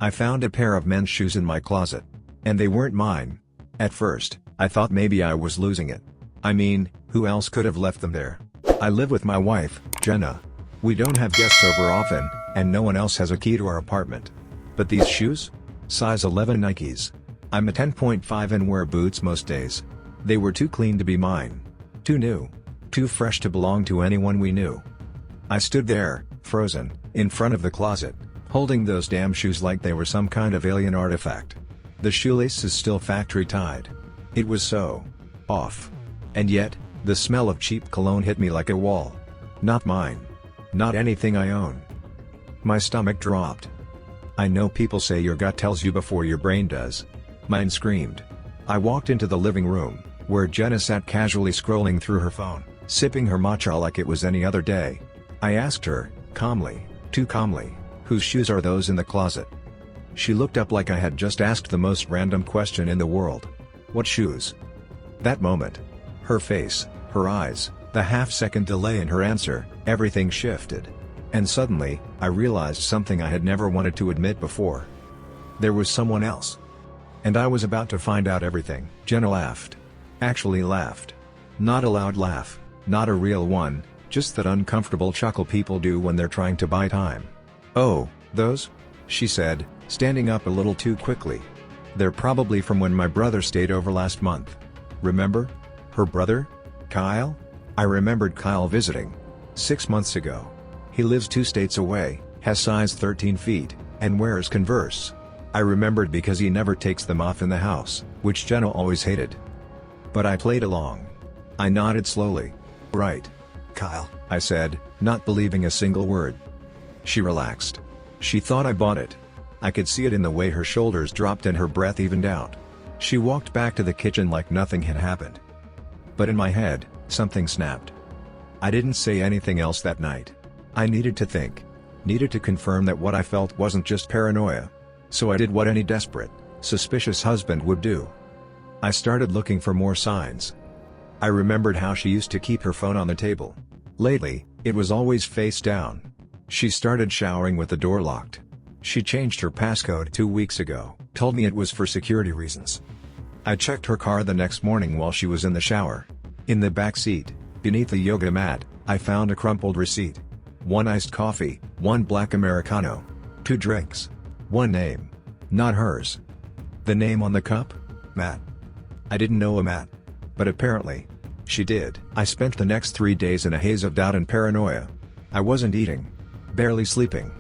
I found a pair of men's shoes in my closet. And they weren't mine. At first, I thought maybe I was losing it. I mean, who else could have left them there? I live with my wife, Jenna. We don't have guests over often, and no one else has a key to our apartment. But these shoes? Size 11 Nikes. I'm a 10.5 and wear boots most days. They were too clean to be mine. Too new. Too fresh to belong to anyone we knew. I stood there, frozen, in front of the closet, holding those damn shoes like they were some kind of alien artifact. The shoelace is still factory tied. It was so off. And yet, the smell of cheap cologne hit me like a wall. Not mine. Not anything I own. My stomach dropped. I know people say your gut tells you before your brain does. Mine screamed. I walked into the living room, where Jenna sat casually scrolling through her phone, sipping her matcha like it was any other day. I asked her, calmly, too calmly, whose shoes are those in the closet? She looked up like I had just asked the most random question in the world. What shoes? That moment. Her face, her eyes, the half-second delay in her answer, everything shifted. And suddenly, I realized something I had never wanted to admit before. There was someone else. And I was about to find out everything. Jenna laughed. Actually laughed. Not a loud laugh, not a real one, just that uncomfortable chuckle people do when they're trying to buy time. Oh, those? She said, standing up a little too quickly. They're probably from when my brother stayed over last month. Remember? Her brother? Kyle? I remembered Kyle visiting. 6 months ago. He lives 2 states away, has size 13 feet, and wears Converse. I remembered because he never takes them off in the house, which Jenna always hated. But I played along. I nodded slowly. Right. Kyle, I said, not believing a single word. She relaxed. She thought I bought it. I could see it in the way her shoulders dropped and her breath evened out. She walked back to the kitchen like nothing had happened. But in my head, something snapped. I didn't say anything else that night. I needed to think. Needed to confirm that what I felt wasn't just paranoia. So I did what any desperate, suspicious husband would do. I started looking for more signs. I remembered how she used to keep her phone on the table. Lately, it was always face down. She started showering with the door locked. She changed her passcode 2 weeks ago, told me it was for security reasons. I checked her car the next morning while she was in the shower. In the back seat, beneath the yoga mat, I found a crumpled receipt. 1 iced coffee, 1 black Americano. 2 drinks. 1 name. Not hers. The name on the cup? Matt. I didn't know a Matt. But apparently, she did. I spent the next 3 days in a haze of doubt and paranoia. I wasn't eating. Barely sleeping.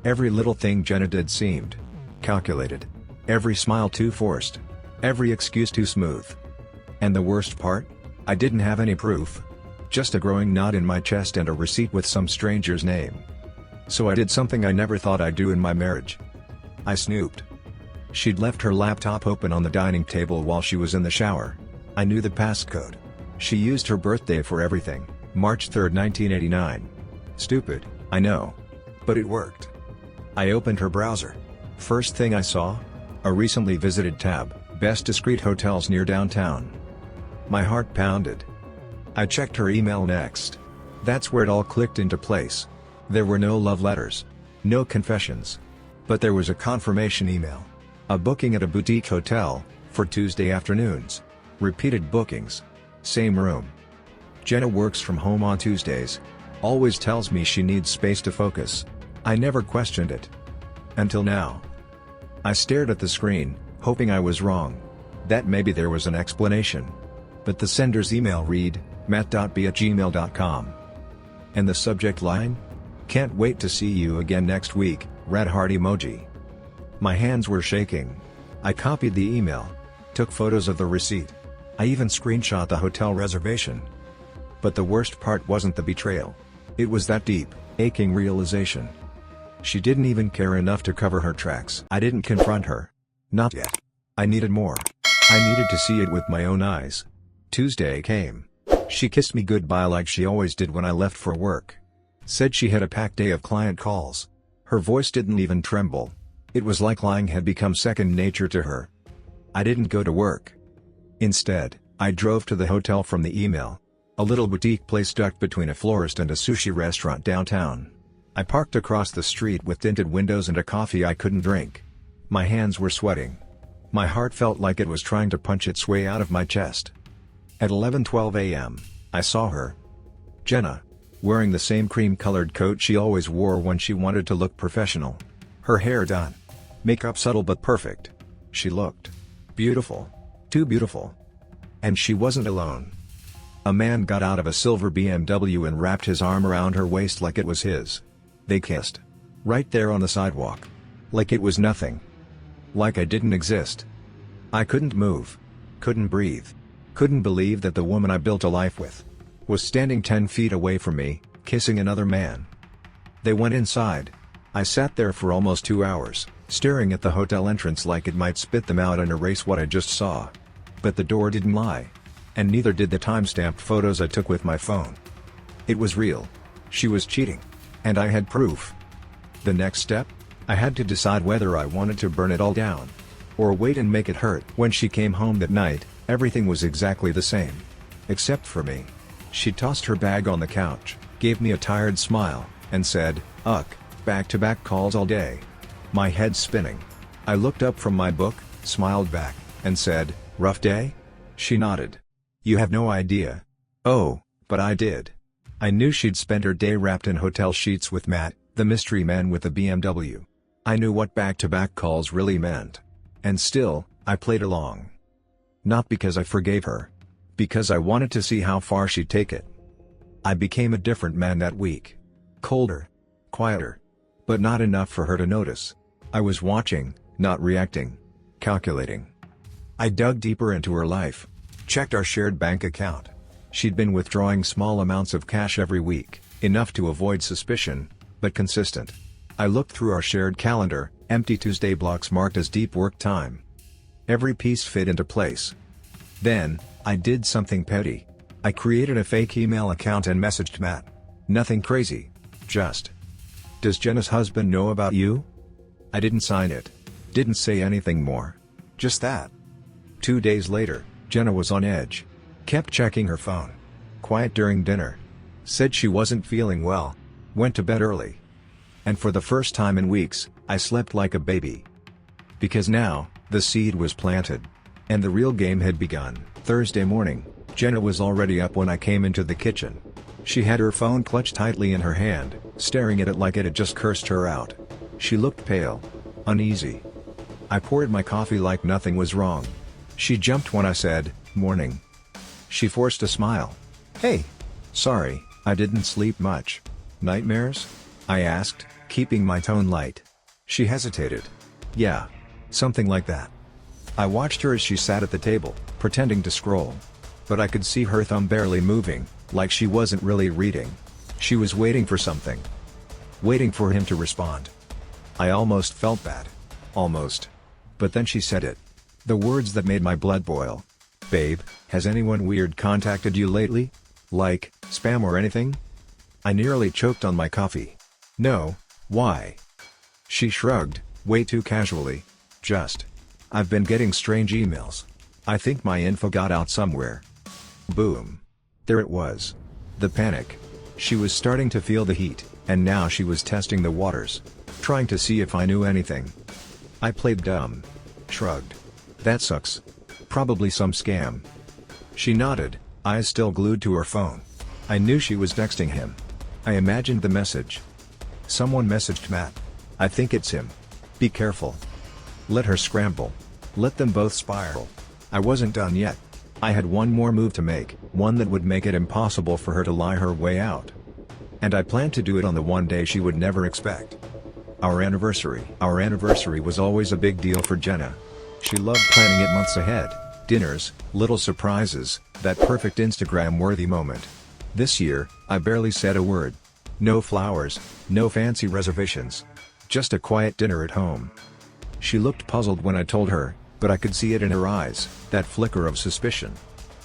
Every little thing Jenna did seemed calculated. Every smile too forced. Every excuse too smooth. And the worst part? I didn't have any proof. Just a growing knot in my chest and a receipt with some stranger's name. So I did something I never thought I'd do in my marriage. I snooped. She'd left her laptop open on the dining table while she was in the shower. I knew the passcode. She used her birthday for everything, March 3, 1989. Stupid, I know. But it worked. I opened her browser. First thing I saw? A recently visited tab, best discreet hotels near downtown. My heart pounded. I checked her email next. That's where it all clicked into place. There were no love letters. No confessions. But there was a confirmation email. A booking at a boutique hotel, for Tuesday afternoons. Repeated bookings. Same room. Jenna works from home on Tuesdays. Always tells me she needs space to focus. I never questioned it. Until now. I stared at the screen, hoping I was wrong. That maybe there was an explanation. But the sender's email read, matt.b@gmail.com. And the subject line? Can't wait to see you again next week, red heart emoji. My hands were shaking. I copied the email. Took photos of the receipt. I even screenshot the hotel reservation. But the worst part wasn't the betrayal. It was that deep, aching realization. She didn't even care enough to cover her tracks. I didn't confront her. Not yet. I needed more. I needed to see it with my own eyes. Tuesday came. She kissed me goodbye like she always did when I left for work. Said she had a packed day of client calls. Her voice didn't even tremble. It was like lying had become second nature to her. I didn't go to work. Instead, I drove to the hotel from the email. A little boutique place tucked between a florist and a sushi restaurant downtown. I parked across the street with tinted windows and a coffee I couldn't drink. My hands were sweating. My heart felt like it was trying to punch its way out of my chest. At 11:12 a.m., I saw her. Jenna. Wearing the same cream-colored coat she always wore when she wanted to look professional. Her hair done. Makeup subtle but perfect. She looked beautiful. Too beautiful. And she wasn't alone. A man got out of a silver BMW and wrapped his arm around her waist like it was his. They kissed. Right there on the sidewalk. Like it was nothing. Like I didn't exist. I couldn't move. Couldn't breathe. Couldn't believe that the woman I built a life with was standing 10 feet away from me, kissing another man. They went inside. I sat there for almost 2 hours, staring at the hotel entrance like it might spit them out and erase what I just saw. But the door didn't lie. And neither did the time-stamped photos I took with my phone. It was real. She was cheating. And I had proof. The next step? I had to decide whether I wanted to burn it all down. Or wait and make it hurt. When she came home that night, everything was exactly the same. Except for me. She tossed her bag on the couch, gave me a tired smile, and said, "Ugh, back-to-back calls all day." My head spinning. I looked up from my book, smiled back, and said, "Rough day?" She nodded. "You have no idea." Oh, but I did. I knew she'd spent her day wrapped in hotel sheets with Matt, the mystery man with the BMW. I knew what back-to-back calls really meant. And still, I played along. Not because I forgave her. Because I wanted to see how far she'd take it. I became a different man that week. Colder. Quieter. But not enough for her to notice. I was watching, not reacting. Calculating. I dug deeper into her life. Checked our shared bank account. She'd been withdrawing small amounts of cash every week, enough to avoid suspicion, but consistent. I looked through our shared calendar, empty Tuesday blocks marked as deep work time. Every piece fit into place. Then, I did something petty. I created a fake email account and messaged Matt. Nothing crazy. Just, "Does Jenna's husband know about you?" I didn't sign it. Didn't say anything more. Just that. 2 days later, Jenna was on edge. Kept checking her phone. Quiet during dinner. Said she wasn't feeling well. Went to bed early. And for the first time in weeks, I slept like a baby. Because now, the seed was planted. And the real game had begun. Thursday morning, Jenna was already up when I came into the kitchen. She had her phone clutched tightly in her hand, staring at it like it had just cursed her out. She looked pale. Uneasy. I poured my coffee like nothing was wrong. She jumped when I said, "Morning." She forced a smile. "Hey. Sorry, I didn't sleep much." "Nightmares?" I asked, keeping my tone light. She hesitated. "Yeah. Something like that." I watched her as she sat at the table, pretending to scroll. But I could see her thumb barely moving, like she wasn't really reading. She was waiting for something. Waiting for him to respond. I almost felt bad. Almost. But then she said it. The words that made my blood boil. "Babe, has anyone weird contacted you lately? Like, spam or anything?" I nearly choked on my coffee. "No, why?" She shrugged, way too casually. "Just. I've been getting strange emails. I think my info got out somewhere." Boom. There it was. The panic. She was starting to feel the heat, and now she was testing the waters. Trying to see if I knew anything. I played dumb. Shrugged. "That sucks. Probably some scam." She nodded, eyes still glued to her phone. I knew she was texting him. I imagined the message. "Someone messaged Matt. I think it's him. Be careful." Let her scramble. Let them both spiral. I wasn't done yet. I had one more move to make, one that would make it impossible for her to lie her way out. And I planned to do it on the one day she would never expect. Our anniversary. Our anniversary was always a big deal for Jenna. She loved planning it months ahead. Dinners, little surprises, that perfect Instagram-worthy moment. This year, I barely said a word. No flowers, no fancy reservations. Just a quiet dinner at home. She looked puzzled when I told her, but I could see it in her eyes, that flicker of suspicion.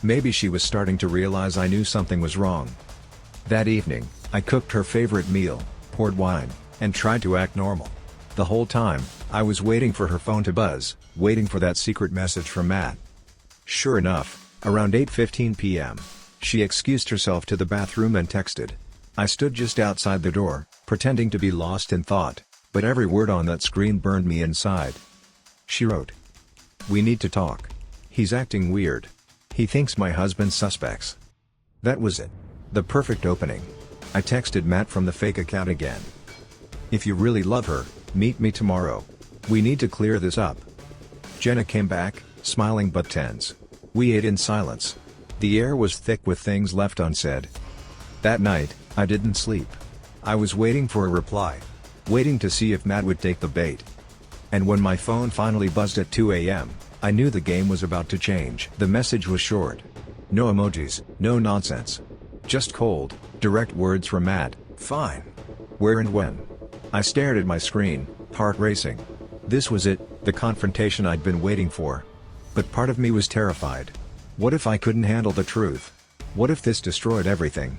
Maybe she was starting to realize I knew something was wrong. That evening, I cooked her favorite meal, poured wine, and tried to act normal. The whole time, I was waiting for her phone to buzz, waiting for that secret message from Matt. Sure enough, around 8:15 p.m., she excused herself to the bathroom and texted. I stood just outside the door, pretending to be lost in thought, but every word on that screen burned me inside. She wrote. "We need to talk. He's acting weird. He thinks my husband's suspects." That was it. The perfect opening. I texted Matt from the fake account again. "If you really love her, meet me tomorrow. We need to clear this up." Jenna came back, smiling but tense. We ate in silence. The air was thick with things left unsaid. That night, I didn't sleep. I was waiting for a reply. Waiting to see if Matt would take the bait. And when my phone finally buzzed at 2 a.m., I knew the game was about to change. The message was short. No emojis, no nonsense. Just cold, direct words from Matt. "Fine. Where and when?" I stared at my screen, heart racing. This was it, the confrontation I'd been waiting for. But part of me was terrified. What if I couldn't handle the truth? What if this destroyed everything?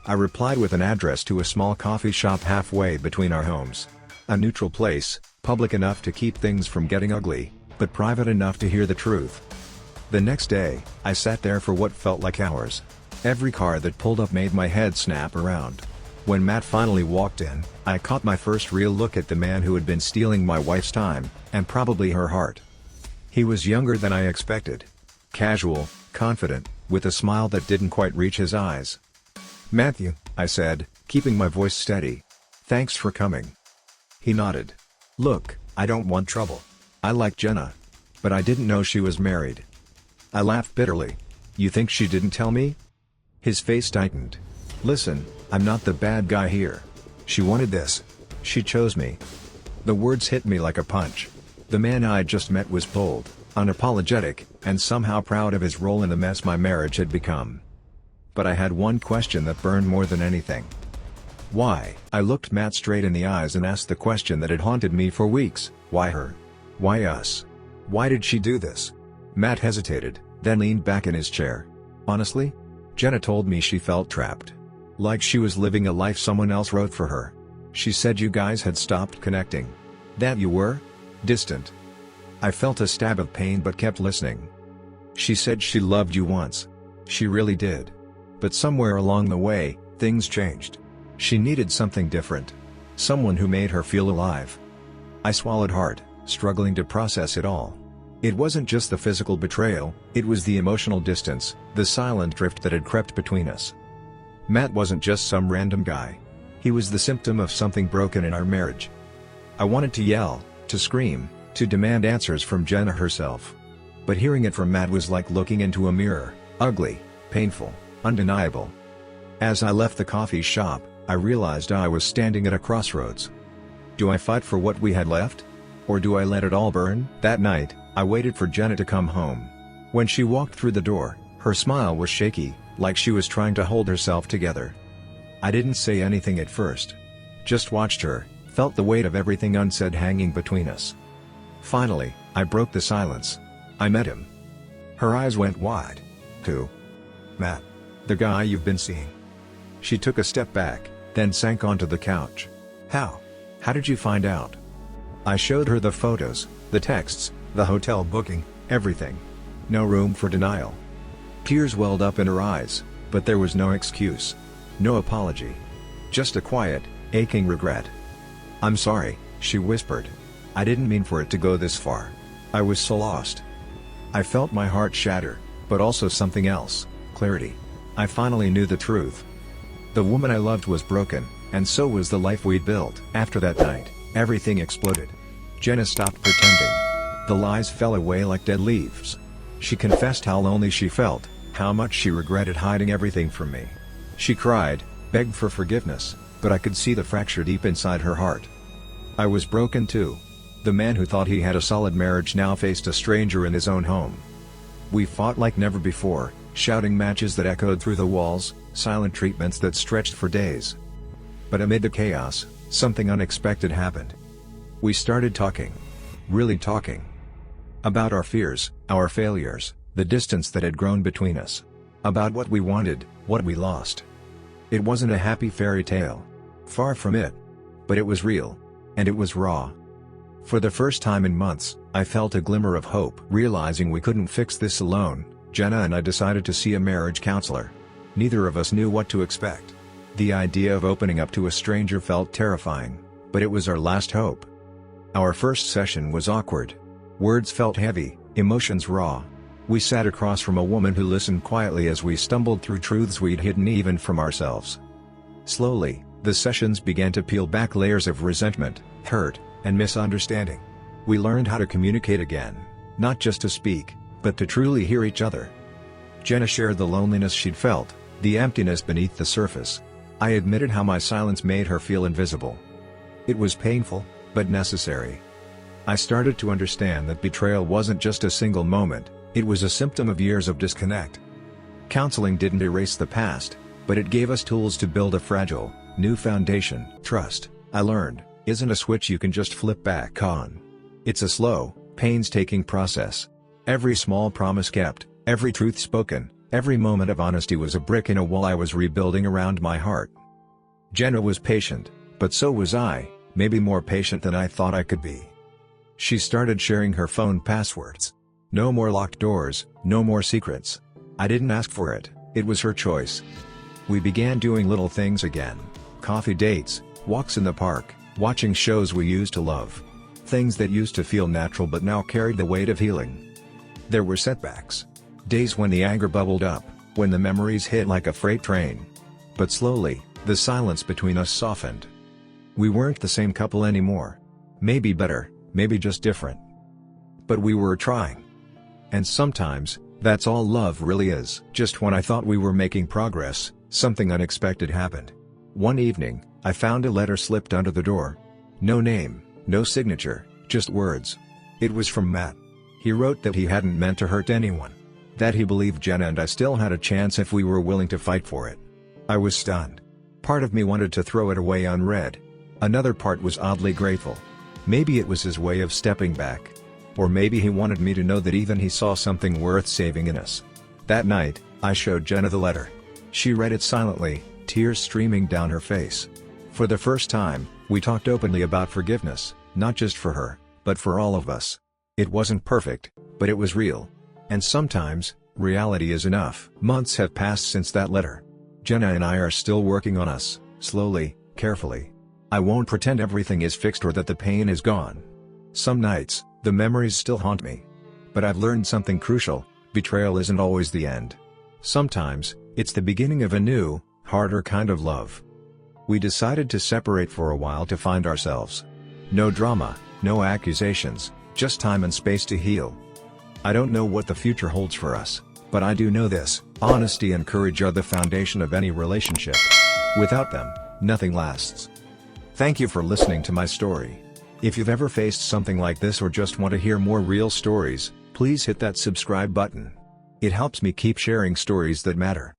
I replied with an address to a small coffee shop halfway between our homes. A neutral place, public enough to keep things from getting ugly, but private enough to hear the truth. The next day, I sat there for what felt like hours. Every car that pulled up made my head snap around. When Matt finally walked in, I caught my first real look at the man who had been stealing my wife's time, and probably her heart. He was younger than I expected. Casual, confident, with a smile that didn't quite reach his eyes. "Matthew," I said, keeping my voice steady. "Thanks for coming." He nodded. "Look, I don't want trouble. I like Jenna. But I didn't know she was married." I laughed bitterly. "You think she didn't tell me?" His face tightened. "Listen, I'm not the bad guy here. She wanted this. She chose me." The words hit me like a punch. The man I'd just met was bold, unapologetic, and somehow proud of his role in the mess my marriage had become. But I had one question that burned more than anything. Why? I looked Matt straight in the eyes and asked the question that had haunted me for weeks. Why her? Why us? Why did she do this? Matt hesitated, then leaned back in his chair. "Honestly? Jenna told me she felt trapped. Like she was living a life someone else wrote for her. She said you guys had stopped connecting. That you were distant." I felt a stab of pain but kept listening. "She said she loved you once. She really did. But somewhere along the way, things changed. She needed something different. Someone who made her feel alive." I swallowed hard, struggling to process it all. It wasn't just the physical betrayal, it was the emotional distance, the silent drift that had crept between us. Matt wasn't just some random guy. He was the symptom of something broken in our marriage. I wanted to yell, to scream, to demand answers from Jenna herself. But hearing it from Matt was like looking into a mirror, ugly, painful, undeniable. As I left the coffee shop, I realized I was standing at a crossroads. Do I fight for what we had left? Or do I let it all burn? That night, I waited for Jenna to come home. When she walked through the door, her smile was shaky, like she was trying to hold herself together. I didn't say anything at first. Just watched her, felt the weight of everything unsaid hanging between us. Finally, I broke the silence. I met him. Her eyes went wide. "Who?" "Matt. The guy you've been seeing." She took a step back, then sank onto the couch. "How? How did you find out?" I showed her the photos, the texts, the hotel booking, everything. No room for denial. Tears welled up in her eyes, but there was no excuse. No apology. Just a quiet, aching regret. "I'm sorry," she whispered. "I didn't mean for it to go this far. I was so lost." I felt my heart shatter, but also something else, clarity. I finally knew the truth. The woman I loved was broken, and so was the life we'd built. After that night, everything exploded. Jenna stopped pretending. The lies fell away like dead leaves. She confessed how lonely she felt, how much she regretted hiding everything from me. She cried, begged for forgiveness, but I could see the fracture deep inside her heart. I was broken too. The man who thought he had a solid marriage now faced a stranger in his own home. We fought like never before, shouting matches that echoed through the walls, silent treatments that stretched for days. But amid the chaos, something unexpected happened. We started talking. Really talking. About our fears, our failures, the distance that had grown between us. About what we wanted, what we lost. It wasn't a happy fairy tale. Far from it. But it was real. And it was raw. For the first time in months, I felt a glimmer of hope. Realizing we couldn't fix this alone, Jenna and I decided to see a marriage counselor. Neither of us knew what to expect. The idea of opening up to a stranger felt terrifying, but it was our last hope. Our first session was awkward. Words felt heavy, emotions raw. We sat across from a woman who listened quietly as we stumbled through truths we'd hidden even from ourselves. Slowly, the sessions began to peel back layers of resentment, hurt, and misunderstanding. We learned how to communicate again, not just to speak, but to truly hear each other. Jenna shared the loneliness she'd felt, the emptiness beneath the surface. I admitted how my silence made her feel invisible. It was painful, but necessary. I started to understand that betrayal wasn't just a single moment, it was a symptom of years of disconnect. Counseling didn't erase the past, but it gave us tools to build a fragile, new foundation. Trust, I learned, isn't a switch you can just flip back on. It's a slow, painstaking process. Every small promise kept, every truth spoken, every moment of honesty was a brick in a wall I was rebuilding around my heart. Jenna was patient, but so was I, maybe more patient than I thought I could be. She started sharing her phone passwords. No more locked doors, no more secrets. I didn't ask for it, it was her choice. We began doing little things again. Coffee dates, walks in the park, watching shows we used to love. Things that used to feel natural but now carried the weight of healing. There were setbacks. Days when the anger bubbled up, when the memories hit like a freight train. But slowly, the silence between us softened. We weren't the same couple anymore. Maybe better, maybe just different. But we were trying. And sometimes, that's all love really is. Just when I thought we were making progress, something unexpected happened. One evening, I found a letter slipped under the door. No name, no signature, just words. It was from Matt. He wrote that he hadn't meant to hurt anyone. That he believed Jenna and I still had a chance if we were willing to fight for it. I was stunned. Part of me wanted to throw it away unread. Another part was oddly grateful. Maybe it was his way of stepping back. Or maybe he wanted me to know that even he saw something worth saving in us. That night, I showed Jenna the letter. She read it silently, tears streaming down her face. For the first time, we talked openly about forgiveness, not just for her, but for all of us. It wasn't perfect, but it was real. And sometimes, reality is enough. Months have passed since that letter. Jenna and I are still working on us, slowly, carefully. I won't pretend everything is fixed or that the pain is gone. Some nights, the memories still haunt me. But I've learned something crucial: betrayal isn't always the end. Sometimes, it's the beginning of a new, harder kind of love. We decided to separate for a while to find ourselves. No drama, no accusations, just time and space to heal. I don't know what the future holds for us, but I do know this: honesty and courage are the foundation of any relationship. Without them, nothing lasts. Thank you for listening to my story. If you've ever faced something like this or just want to hear more real stories, please hit that subscribe button. It helps me keep sharing stories that matter.